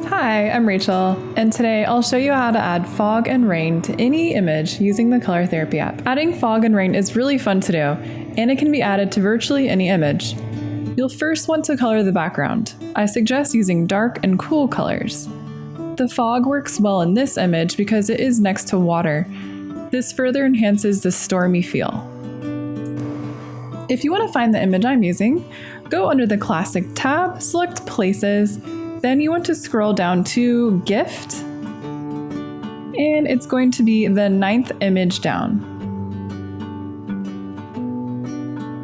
Hi, I'm Rachel, and today I'll show you how to add fog and rain to any image using the Color Therapy app. Adding fog and rain is really fun to do, and it can be added to virtually any image. You'll first want to color the background. I suggest using dark and cool colors. The fog works well in this image because it is next to water. This further enhances the stormy feel. If you want to find the image I'm using, go under the Classic tab, select Places, then you want to scroll down to Gift, and it's going to be the 9th image down.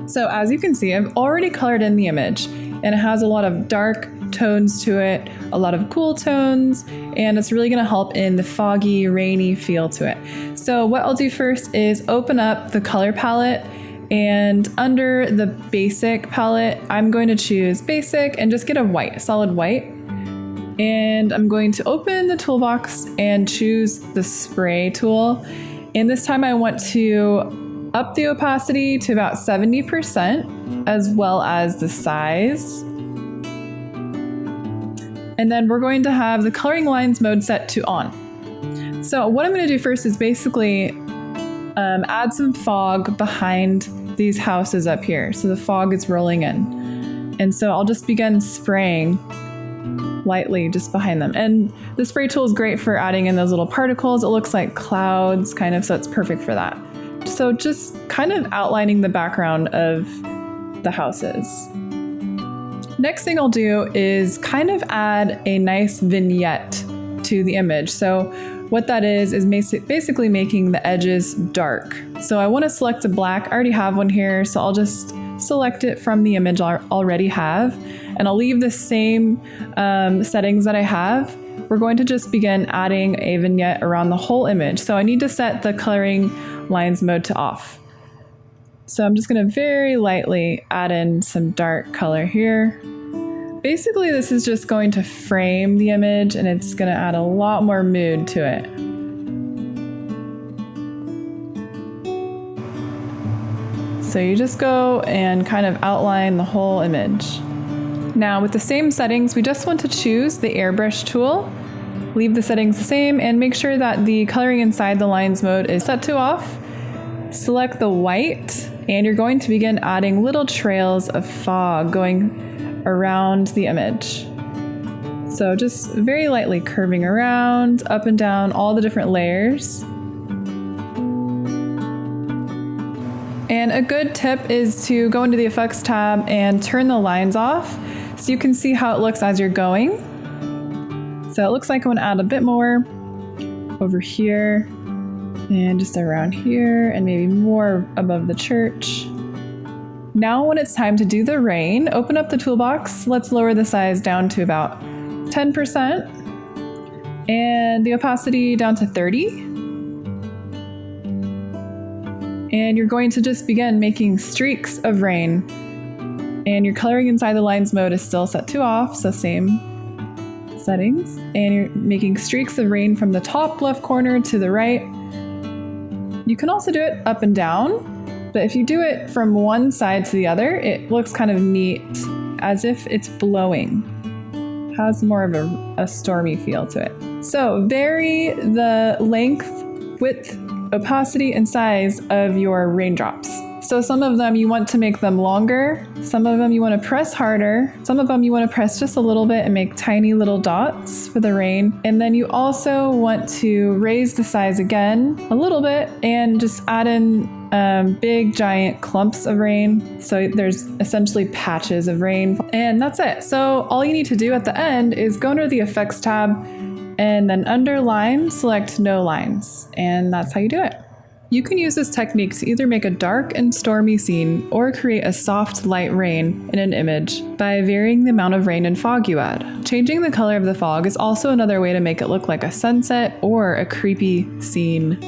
So as you can see, I've already colored in the image, and it has a lot of dark tones to it, a lot of cool tones, and it's really going to help in the foggy, rainy feel to it. So what I'll do first is open up the color palette, and under the basic palette, I'm going to choose basic and just get a white, solid white. And I'm going to open the toolbox and choose the spray tool. And this time I want to up the opacity to about 70% as well as the size. And then we're going to have the coloring lines mode set to on. So what I'm going to do first is basically add some fog behind these houses up here. So the fog is rolling in. And so I'll just begin spraying lightly just behind them. And the spray tool is great for adding in those little particles. It looks like clouds kind of, so it's perfect for that. So just kind of outlining the background of the houses. Next thing I'll do is kind of add a nice vignette to the image. So what that is basically making the edges dark. So I want to select a black. I already have one here, so I'll just select it from the image I already have, and I'll leave the same settings that I have. We're going to just begin adding a vignette around the whole image. So I need to set the coloring lines mode to off. So I'm just going to very lightly add in some dark color here. Basically, this is just going to frame the image, and it's going to add a lot more mood to it. So you just go and kind of outline the whole image. Now with the same settings, we just want to choose the airbrush tool, leave the settings the same, and make sure that the coloring inside the lines mode is set to off. Select the white, and you're going to begin adding little trails of fog going around the image. So just very lightly curving around, up and down all the different layers. And a good tip is to go into the Effects tab and turn the lines off so you can see how it looks as you're going. So it looks like I want to add a bit more over here and just around here and maybe more above the church. Now when it's time to do the rain, open up the toolbox. Let's lower the size down to about 10% and the opacity down to 30. And you're going to just begin making streaks of rain. And your coloring inside the lines mode is still set to off, so same settings. And you're making streaks of rain from the top left corner to the right. You can also do it up and down, but if you do it from one side to the other, it looks kind of neat, as if it's blowing. Has more of a stormy feel to it. So vary the length, width, opacity, and size of your raindrops. So some of them you want to make them longer, some of them you want to press harder, some of them you want to press just a little bit and make tiny little dots for the rain. And then you also want to raise the size again a little bit and just add in big giant clumps of rain. So there's essentially patches of rain, and that's it. So all you need to do at the end is go under the Effects tab and then under line, select no lines, and that's how you do it. You can use this technique to either make a dark and stormy scene or create a soft light rain in an image by varying the amount of rain and fog you add. Changing the color of the fog is also another way to make it look like a sunset or a creepy scene.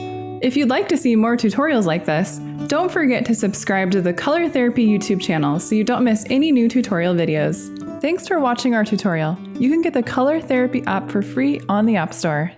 If you'd like to see more tutorials like this, don't forget to subscribe to the Color Therapy YouTube channel so you don't miss any new tutorial videos. Thanks for watching our tutorial. You can get the Color Therapy app for free on the App Store.